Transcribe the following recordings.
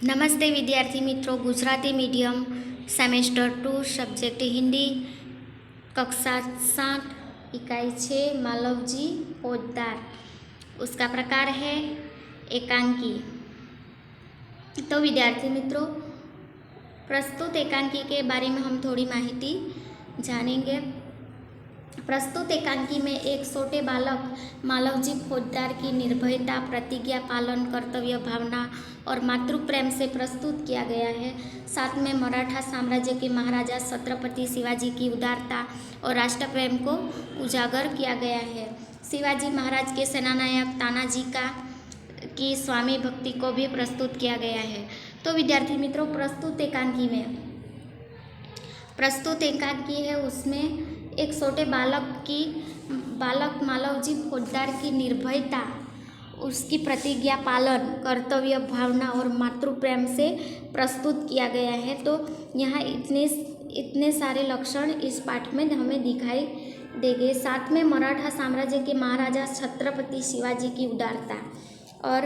નમસ્તે વિદ્યાર્થી મિત્રો, Gujarati medium semester 2 subject Hindi कक्षा 7 इकाई 6 मालवजी फौजदार। उसका प्रकार है एकांकी। तो विद्यार्थी मित्रों, प्रस्तुत एकांकी के बारे में हम थोड़ी माहिती जानेंगे। प्रस्तुत एकांकी में एक छोटे बालक मालवजी फौजदार की निर्भयता, प्रतिज्ञा पालन, कर्तव्य भावना और मातृ प्रेम से प्रस्तुत किया गया है। साथ में मराठा साम्राज्य के महाराजा छत्रपति शिवाजी की उदारता और राष्ट्र प्रेम को उजागर किया गया है। शिवाजी महाराज के सेनानायक तानाजी की स्वामी भक्ति को भी प्रस्तुत किया गया है। तो विद्यार्थी मित्रों, प्रस्तुत एकांकी है, उसमें एक छोटे बालक मालवजी फौजदार की निर्भयता, उसकी प्रतिज्ञा पालन, कर्तव्य भावना और मातृ प्रेम से प्रस्तुत किया गया है। तो यहाँ इतने सारे लक्षण इस पाठ में हमें दिखाई देंगे। साथ में मराठा साम्राज्य के महाराजा छत्रपति शिवाजी की उदारता, और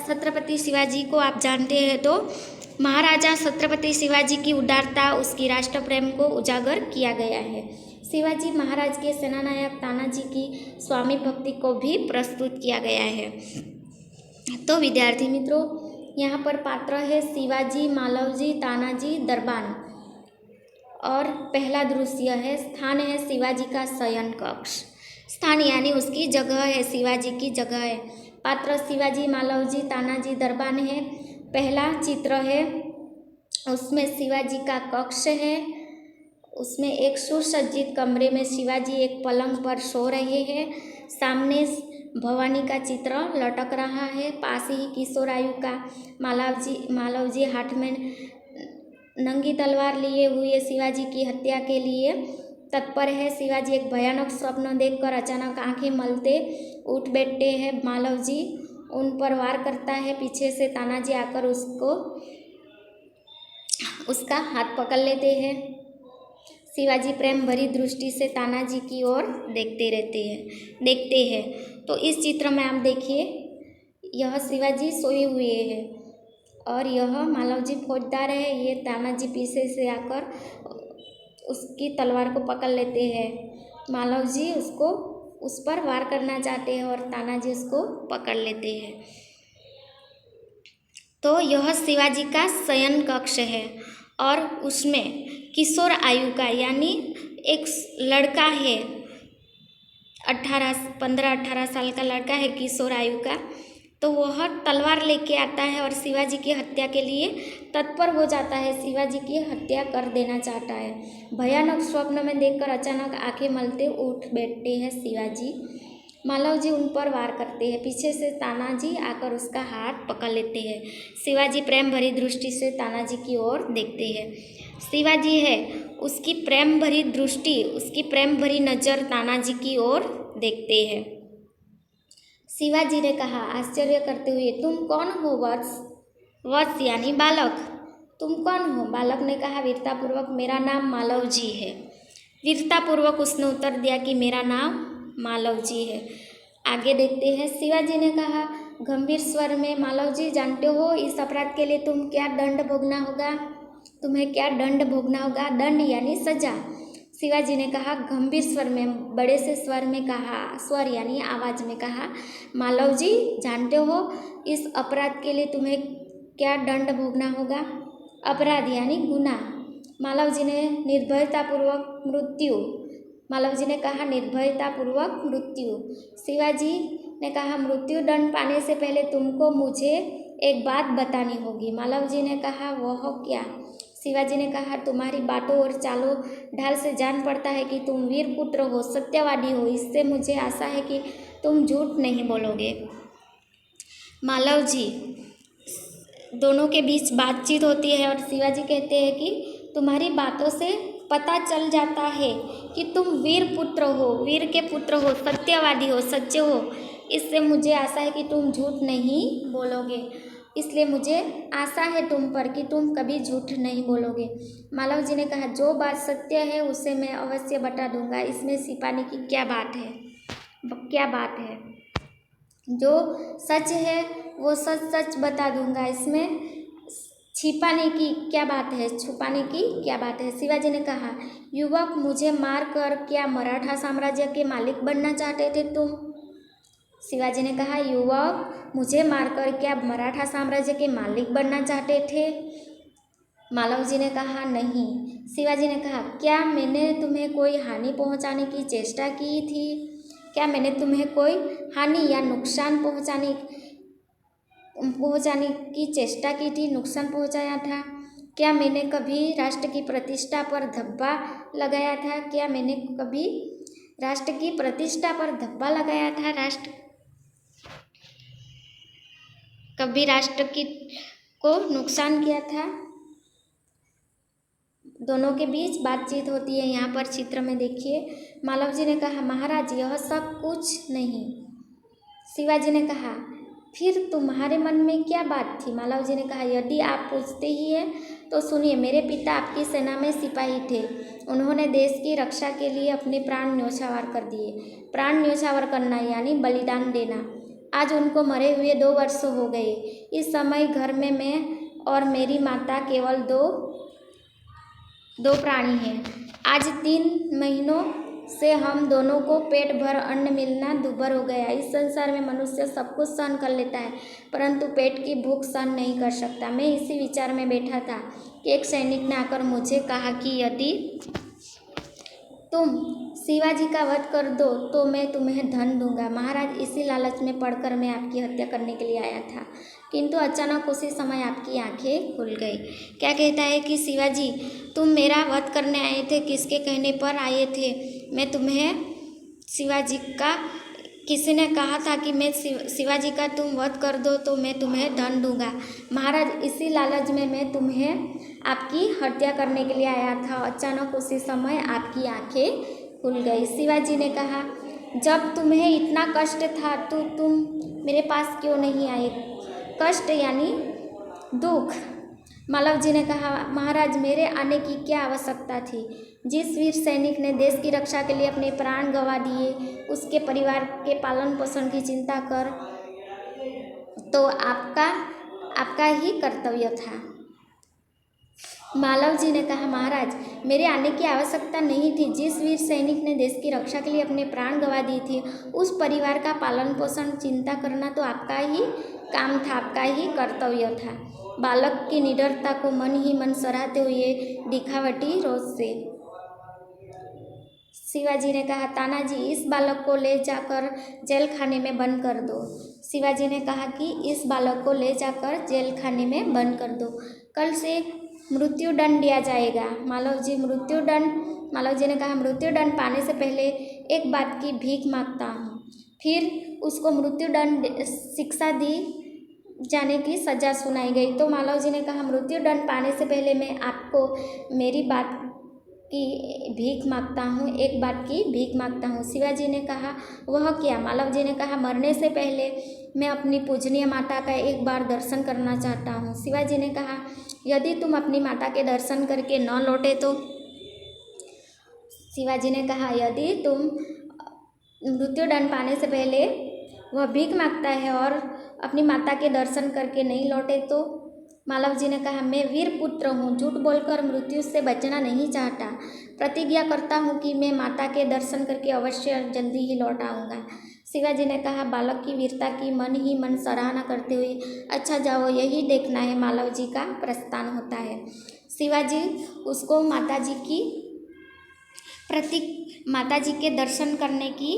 छत्रपति शिवाजी को आप जानते हैं, तो महाराजा छत्रपति शिवाजी की उदारता, उसकी राष्ट्र प्रेम को उजागर किया गया है। शिवाजी महाराज के सेनानायक तानाजी की स्वामी भक्ति को भी प्रस्तुत किया गया है। तो विद्यार्थी मित्रों, यहाँ पर पात्र है शिवाजी, मालवजी, तानाजी, दरबान। और पहला दृश्य है, स्थान है शिवाजी का शयन कक्ष। स्थान यानी उसकी जगह है, शिवाजी की जगह है। पात्र शिवाजी, मालवजी, तानाजी, दरबान है। पहला चित्र है, उसमें शिवाजी का कक्ष है। उसमें एक सुसज्जित कमरे में शिवाजी एक पलंग पर सो रहे हैं। सामने भवानी का चित्र लटक रहा है। पास ही किशोर आयु का मालवजी हाथ में नंगी तलवार लिए हुए शिवाजी की हत्या के लिए तत्पर है। शिवाजी एक भयानक स्वप्न देखकर अचानक आंखें मलते उठ बैठते हैं। मालवजी उन पर वार करता है। पीछे से तानाजी आकर उसका हाथ पकड़ लेते हैं। शिवाजी प्रेम भरी दृष्टि से तानाजी की ओर देखते हैं। तो इस चित्र में आप देखिए, यह शिवाजी सोए हुए हैं और यह मालवजी फौजदार है। ये तानाजी पीछे से आकर उसकी तलवार को पकड़ लेते हैं। मालवजी उस पर वार करना चाहते हैं और तानाजी उसको पकड़ लेते हैं। तो यह शिवाजी का शयन कक्ष है और उसमें किशोर आयु का यानी एक लड़का है, 15-18 साल का लड़का है किशोर आयु का। तो वह तलवार लेके आता है और शिवाजी की हत्या के लिए तत्पर हो जाता है। शिवाजी की हत्या कर देना चाहता है। भयानक स्वप्न में देखकर अचानक आंखें मलते उठ बैठते हैं शिवाजी। मालवजी उन पर वार करते हैं। पीछे से तानाजी आकर उसका हाथ पकड़ लेते हैं। शिवाजी प्रेम भरी दृष्टि से तानाजी की ओर देखते हैं। शिवाजी है, उसकी प्रेम भरी दृष्टि, उसकी प्रेम भरी नज़र तानाजी की ओर देखते हैं। शिवाजी ने कहा आश्चर्य करते हुए, तुम कौन हो वत्स यानी बालक, तुम कौन हो? बालक ने कहा वीरतापूर्वक, मेरा नाम मालवजी है। वीरतापूर्वक उसने उत्तर दिया कि मेरा नाम मालवजी है। आगे देखते हैं। शिवाजी ने कहा गंभीर स्वर में, मालवजी जानते हो इस अपराध के लिए तुम्हें क्या दंड भोगना होगा? दंड यानी सजा। शिवाजी ने कहा गंभीर स्वर में, बड़े से स्वर में कहा, स्वर यानी आवाज़ में कहा, मालवजी जानते हो इस अपराध के लिए तुम्हें क्या दंड भोगना होगा? अपराध यानी गुनाह। मालवजी ने कहा निर्भयतापूर्वक मृत्यु। शिवाजी ने कहा मृत्यु दंड पाने से पहले तुमको मुझे एक बात बतानी होगी। मालवजी ने कहा वह क्या? शिवाजी ने कहा तुम्हारी बातों और चालों ढाल से जान पड़ता है कि तुम वीर पुत्र हो, सत्यवादी हो। इससे मुझे आशा है कि तुम झूठ नहीं बोलोगे। मालवजी दोनों के बीच बातचीत होती है और शिवाजी कहते हैं कि तुम्हारी बातों से पता चल जाता है कि तुम वीर के पुत्र हो, सत्यवादी हो, सच्चे हो। इससे मुझे आशा है कि तुम झूठ नहीं बोलोगे। इसलिए मुझे आशा है तुम पर कि तुम कभी झूठ नहीं बोलोगे। मालवजी ने कहा जो बात सत्य है उसे मैं अवश्य बता दूंगा। इसमें छिपाने की क्या बात है? जो सच है वो सच बता दूंगा। इसमें छिपाने की क्या बात है, छुपाने की क्या बात है। शिवाजी ने कहा, युवक, मुझे मार कर क्या मराठा साम्राज्य के मालिक बनना चाहते थे तुम? शिवाजी ने कहा, युवक, मुझे मारकर क्या मराठा साम्राज्य के मालिक बनना चाहते थे? मालव जी ने कहा, नहीं। शिवाजी ने कहा, क्या मैंने तुम्हें कोई हानि पहुंचाने की चेष्टा की थी? क्या मैंने तुम्हें कोई हानि या नुकसान पहुंचाने की चेष्टा की थी, नुकसान पहुंचाया था? क्या मैंने कभी राष्ट्र की प्रतिष्ठा पर धब्बा लगाया था? क्या मैंने कभी राष्ट्र की प्रतिष्ठा पर धब्बा लगाया था? कभी राष्ट्र की को नुकसान किया था? दोनों के बीच बातचीत होती है। यहाँ पर चित्र में देखिए, मालव जी ने कहा, महाराज, यह सब कुछ नहीं। शिवाजी ने कहा, फिर तुम्हारे मन में क्या बात थी? मालव जी ने कहा, यदि आप पूछते ही हैं तो सुनिए। मेरे पिता आपकी सेना में सिपाही थे। उन्होंने देश की रक्षा के लिए अपने प्राण न्यौछावर कर दिए। प्राण न्यौछावर करना यानी बलिदान देना। आज उनको मरे हुए 2 वर्ष हो गए। इस समय घर में मैं और मेरी माता केवल दो प्राणी हैं। आज 3 महीनों से हम दोनों को पेट भर अन्न मिलना दूभर हो गया। इस संसार में मनुष्य सब कुछ सहन कर लेता है, परंतु पेट की भूख सहन नहीं कर सकता। मैं इसी विचार में बैठा था कि एक सैनिक ने आकर मुझे कहा कि यदि तुम शिवाजी का वध कर दो तो मैं तुम्हें धन दूंगा। महाराज, इसी लालच में पड़कर मैं आपकी हत्या करने के लिए आया था, किंतु अचानक उसी समय आपकी आंखें खुल गई। क्या कहता है कि शिवाजी, तुम मेरा वध करने आए थे, किसके कहने पर आए थे? मैं तुम्हें शिवाजी का किसी ने कहा था कि मैं शिवाजी का तुम वध कर दो तो मैं तुम्हें धन दूंगा। महाराज, इसी लालच में मैं तुम्हें आपकी हत्या करने के लिए आया था। अचानक उसी समय आपकी आंखें खुल गई। शिवाजी ने कहा, जब तुम्हें इतना कष्ट था तो तुम मेरे पास क्यों नहीं आए? कष्ट यानी दुख। मालव जी ने कहा, महाराज, मेरे आने की क्या आवश्यकता थी? जिस वीर सैनिक ने देश की रक्षा के लिए अपने प्राण गंवा दिए, उसके परिवार के पालन पोषण की चिंता कर तो आपका ही कर्तव्य था। मालव जी ने कहा, महाराज, मेरे आने की आवश्यकता नहीं थी। जिस वीर सैनिक ने देश की रक्षा के लिए अपने प्राण गंवा दिए थे, उस परिवार का पालन पोषण चिंता करना तो आपका ही काम था, आपका ही कर्तव्य था। बालक की निडरता को मन ही मन सराहते हुए दिखावटी रोज से शिवाजी ने कहा, तानाजी, इस बालक को ले जाकर जेल खाने में बंद कर दो। शिवाजी ने कहा कि इस बालक को ले जाकर जेल खाने में बंद कर दो। कल से मृत्युदंड दिया जाएगा। मालव जी ने कहा, मृत्युदंड पाने से पहले एक बात की भीख मांगता हूँ। फिर उसको मृत्युदंड शिक्षा दी जाने की सज़ा सुनाई गई। तो मालव जी ने कहा, मृत्युदंड पाने से पहले मैं आपको मेरी बात की भीख मांगता हूँ, एक बात की भीख मांगता हूँ। शिवाजी ने कहा, वह क्या? मालव जी ने कहा, मरने से पहले मैं अपनी पूजनीय माता का एक बार दर्शन करना चाहता हूँ। शिवाजी ने कहा, यदि तुम अपनी माता के दर्शन करके न लौटे तो? शिवाजी ने कहा, यदि तुम मृत्युदंड पाने से पहले वह भीख मांगता है और अपनी माता के दर्शन करके नहीं लौटे तो? मालव जी ने कहा, मैं वीर पुत्र हूँ, झूठ बोलकर मृत्यु से बचना नहीं चाहता। प्रतिज्ञा करता हूँ कि मैं माता के दर्शन करके अवश्य जल्दी ही लौट आऊँगा। शिवाजी ने कहा, बालक की वीरता की मन ही मन सराहना करते हुए, अच्छा जाओ, यही देखना है। मालव जी का प्रस्थान होता है। शिवाजी उसको माता जी के दर्शन करने की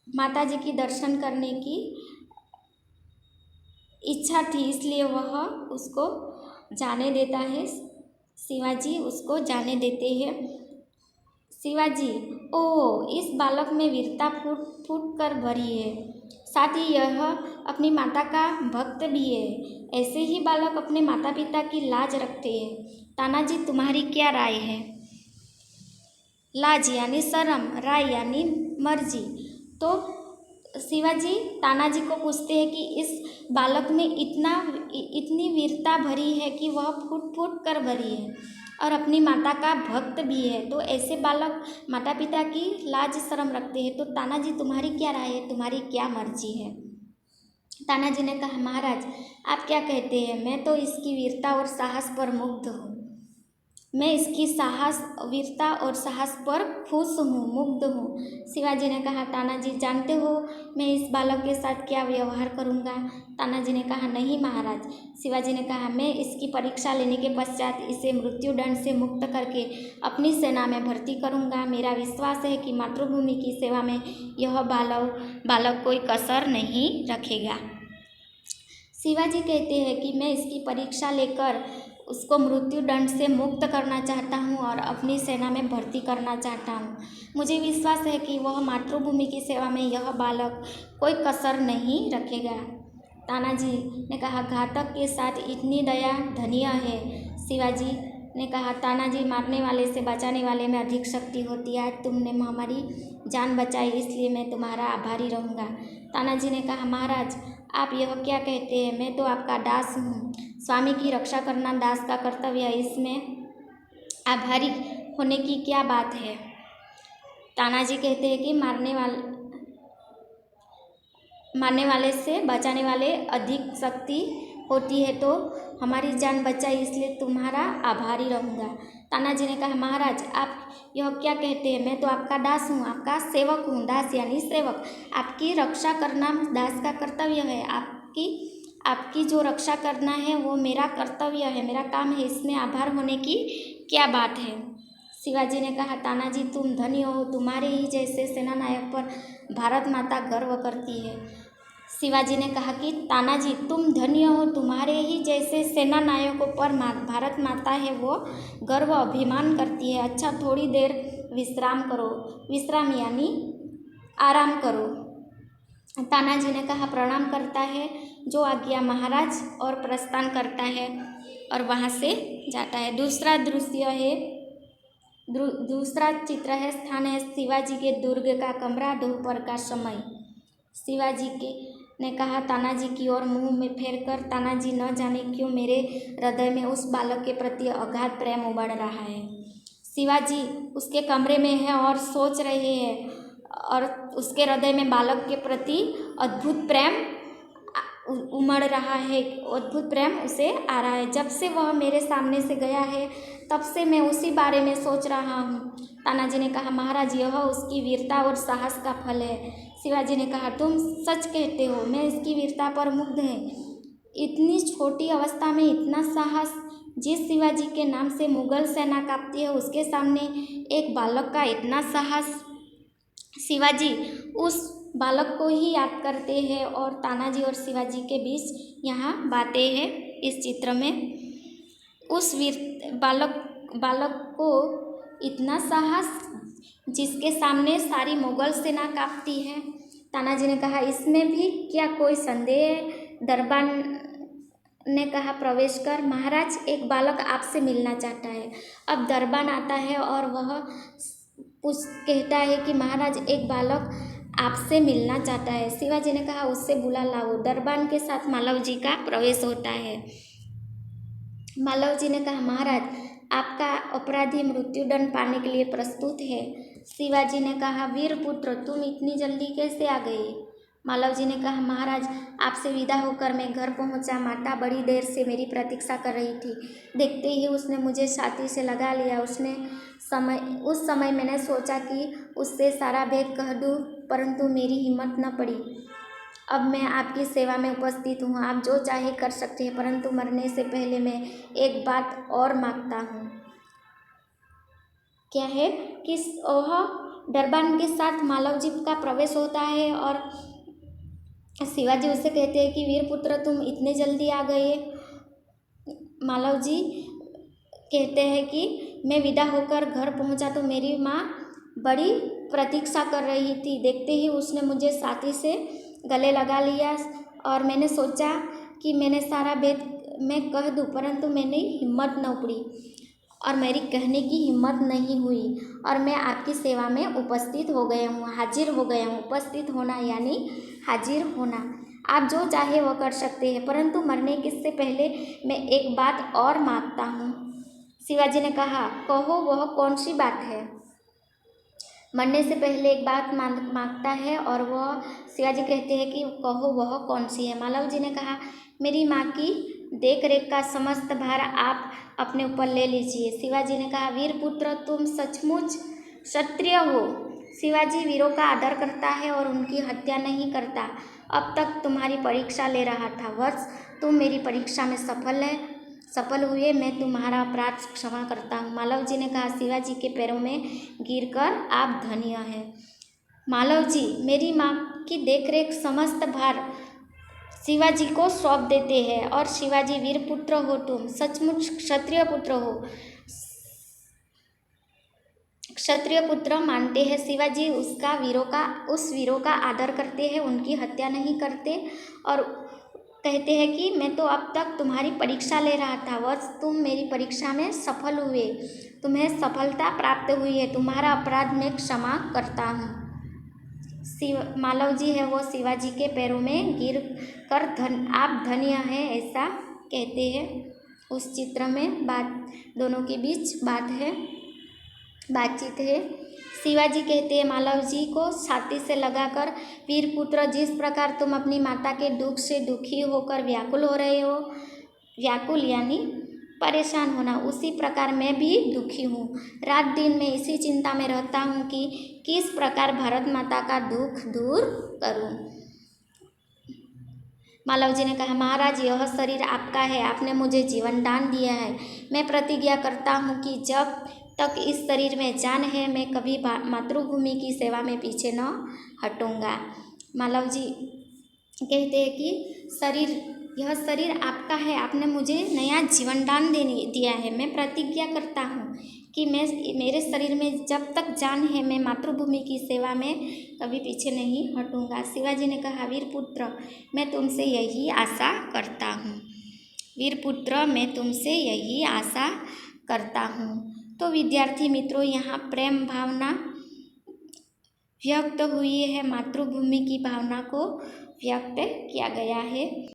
माता जी की दर्शन करने की इच्छा थी, इसलिए वह उसको जाने देता है। शिवाजी उसको जाने देते हैं। शिवाजी, ओह, इस बालक में वीरता फूट फूट कर भरी है, साथ ही यह अपनी माता का भक्त भी है। ऐसे ही बालक अपने माता पिता की लाज रखते हैं। तानाजी, तुम्हारी क्या राय है? लाज यानी शर्म, राय यानी मर्जी। तो शिवाजी तानाजी को पूछते हैं कि इस बालक में इतनी वीरता भरी है कि वह फूट फूट कर भरी है और अपनी माता का भक्त भी है, तो ऐसे बालक माता पिता की लाज शर्म रखते हैं। तो तानाजी, तुम्हारी क्या राय है? तुम्हारी क्या मर्जी है? तानाजी ने कहा, महाराज आप क्या कहते हैं? मैं तो इसकी वीरता और साहस पर मुग्ध हूँ। मैं इसकी साहस, वीरता और साहस पर खुश हूँ, मुग्ध हूँ। शिवाजी ने कहा, तानाजी जानते हो मैं इस बालक के साथ क्या व्यवहार करूँगा? तानाजी ने कहा, नहीं महाराज। शिवाजी ने कहा, मैं इसकी परीक्षा लेने के पश्चात इसे मृत्युदंड से मुक्त करके अपनी सेना में भर्ती करूँगा। मेरा विश्वास है कि मातृभूमि की सेवा में यह बालक कोई कसर नहीं रखेगा। शिवाजी कहते हैं कि मैं इसकी परीक्षा लेकर उसको मृत्युदंड से मुक्त करना चाहता हूँ और अपनी सेना में भर्ती करना चाहता हूँ। मुझे विश्वास है कि वह मातृभूमि की सेवा में यह बालक कोई कसर नहीं रखेगा। तानाजी ने कहा, घातक के साथ इतनी दया धन्य है। शिवाजी ने कहा, तानाजी मारने वाले से बचाने वाले में अधिक शक्ति होती है। आज तुमने हमारी जान बचाई, इसलिए मैं तुम्हारा आभारी रहूँगा। तानाजी ने कहा, महाराज आप यह क्या कहते हैं? मैं तो आपका दास हूँ। स्वामी की रक्षा करना दास का कर्तव्य है, इसमें आभारी होने की क्या बात है? तानाजी कहते हैं कि मारने वाले से बचाने वाले अधिक शक्ति होती है, तो हमारी जान बचाई इसलिए तुम्हारा आभारी रहूँगा। तानाजी ने कहा, महाराज आप यह क्या कहते हैं? मैं तो आपका दास हूँ, आपका सेवक हूँ। दास यानी सेवक। आपकी रक्षा करना दास का कर्तव्य है। आपकी जो रक्षा करना है वो मेरा कर्तव्य है, मेरा काम है। इसमें आभार होने की क्या बात है? शिवाजी ने कहा, तानाजी तुम धन्य हो, तुम्हारे ही जैसे सेनानायक पर भारत माता गर्व करती है। शिवाजी ने कहा कि तानाजी तुम धन्य हो, तुम्हारे ही जैसे सेना नायकों पर भारत माता है वो गर्व अभिमान करती है। अच्छा थोड़ी देर विश्राम करो। विश्राम यानी आराम करो। तानाजी ने कहा, प्रणाम करता है। जो आज्ञा महाराज, और प्रस्थान करता है और वहाँ से जाता है। दूसरा चित्र है, स्थान है शिवाजी के दुर्ग का कमरा, दोपहर का समय। शिवाजी ने कहा तानाजी की ओर मुंह में फेर कर, तानाजी न जाने क्यों मेरे हृदय में उस बालक के प्रति अगाध प्रेम उमड़ रहा है। शिवाजी उसके कमरे में है और सोच रहे हैं, और उसके हृदय में बालक के प्रति अद्भुत प्रेम उमड़ रहा है, अद्भुत प्रेम उसे आ रहा है। जब से वह मेरे सामने से गया है तब से मैं उसी बारे में सोच रहा हूँ। तानाजी ने कहा, महाराज यह उसकी वीरता और साहस का फल है। शिवाजी ने कहा, तुम सच कहते हो, मैं इसकी वीरता पर मुग्ध है। इतनी छोटी अवस्था में इतना साहस, जिस शिवाजी के नाम से मुगल सेना कांपती है उसके सामने एक बालक का इतना साहस। शिवाजी उस बालक को ही याद करते हैं और तानाजी और शिवाजी के बीच यहाँ बातें हैं इस चित्र में। उस बालक को इतना साहस जिसके सामने सारी मुगल सेना कांपती है। तानाजी ने कहा, इसमें भी क्या कोई संदेह है? दरबान ने कहा, प्रवेश कर। महाराज एक बालक आपसे मिलना चाहता है। अब दरबान आता है और वह कहता है कि महाराज एक बालक आपसे मिलना चाहता है। शिवाजी ने कहा, उससे बुला लाओ। दरबान के साथ मालव जी का प्रवेश होता है। मालव जी ने कहा, महाराज आपका अपराधी मृत्युदंड पाने के लिए प्रस्तुत है। शिवाजी ने कहा, वीर पुत्र तुम इतनी जल्दी कैसे आ गए? मालव जी ने कहा, महाराज आपसे विदा होकर मैं घर पहुंचा। माता बड़ी देर से मेरी प्रतीक्षा कर रही थी। देखते ही उसने मुझे छाती से लगा लिया। उस समय मैंने सोचा कि उससे सारा भेद कह दूँ, परंतु मेरी हिम्मत न पड़ी। अब मैं आपकी सेवा में उपस्थित हूँ, आप जो चाहे कर सकते हैं, परंतु मरने से पहले मैं एक बात और मांगता हूँ। क्या है कि दरबान के साथ मालव जी का प्रवेश होता है और शिवाजी उससे कहते हैं कि वीर पुत्र तुम इतने जल्दी आ गए। मालव जी कहते हैं कि मैं विदा होकर घर पहुंचा तो मेरी माँ बड़ी प्रतीक्षा कर रही थी। देखते ही उसने मुझे छाती से गले लगा लिया और मैंने सोचा कि मैंने सारा भेद मैं कह दूँ, परंतु मैंने हिम्मत न पड़ी और मेरी कहने की हिम्मत नहीं हुई और मैं आपकी सेवा में उपस्थित हो गया हूँ, हाजिर हो गया हूँ। उपस्थित होना यानी हाजिर होना। आप जो चाहे वह कर सकते हैं, परंतु मरने से पहले मैं एक बात और मांगता हूँ। शिवाजी ने कहा, कहो वह कौन सी बात है? मरने से पहले एक बात मांगता है और वह शिवाजी कहते हैं कि कहो वह कौन सी है। मालव जी ने कहा मेरी माँ की देख रेख का समस्त भार आप अपने ऊपर ले लीजिए। शिवाजी ने कहा वीर पुत्र तुम सचमुच क्षत्रिय हो। शिवाजी वीरों का आदर करता है और उनकी हत्या नहीं करता। अब तक तुम्हारी परीक्षा ले रहा था, वत्स तुम मेरी परीक्षा में सफल हुए, मैं तुम्हारा अपराध क्षमा करता हूँ। मालव जी ने कहा शिवाजी के पैरों में गिरकर आप धन्य हैं। मालव जी मेरी माँ की देखरेख समस्त भार शिवाजी को सौंप देते हैं और शिवाजी वीर पुत्र हो, तुम सचमुच क्षत्रिय पुत्र हो, क्षत्रिय पुत्र मानते हैं। शिवाजी उस वीरों का आदर करते हैं, उनकी हत्या नहीं करते और कहते हैं कि मैं तो अब तक तुम्हारी परीक्षा ले रहा था, वत्स तुम मेरी परीक्षा में सफल हुए, तुम्हें सफलता प्राप्त हुई है, तुम्हारा अपराध मैं क्षमा करता हूँ। मालव जी है वो शिवाजी के पैरों में गिर कर आप धन्य हैं ऐसा कहते हैं। उस चित्र में दोनों के बीच बातचीत है। शिवाजी कहते हैं मालव जी को छाती से लगाकर वीर पुत्र जिस प्रकार तुम अपनी माता के दुख से दुखी होकर व्याकुल हो रहे हो, व्याकुल यानी परेशान होना, उसी प्रकार मैं भी दुखी हूँ। रात दिन मैं इसी चिंता में रहता हूँ कि किस प्रकार भारत माता का दुख दूर करूँ। मालव जी ने कहा महाराज यह शरीर आपका है, आपने मुझे जीवन दान दिया है, मैं प्रतिज्ञा करता हूँ कि जब तक इस शरीर में जान है मैं कभी मातृभूमि की सेवा में पीछे न हटूँगा। मालव जी कहते हैं कि यह शरीर आपका है, आपने मुझे नया जीवन दान दिया है, मैं प्रतिज्ञा करता हूँ कि मेरे शरीर में जब तक जान है मैं मातृभूमि की सेवा में कभी पीछे नहीं हटूँगा। शिवाजी ने कहा वीर पुत्र मैं तुमसे यही आशा करता हूँ, वीर पुत्र मैं तुमसे यही आशा करता हूँ। तो विद्यार्थी मित्रों यहाँ प्रेम भावना व्यक्त हुई है, मातृभूमि की भावना को व्यक्त किया गया है।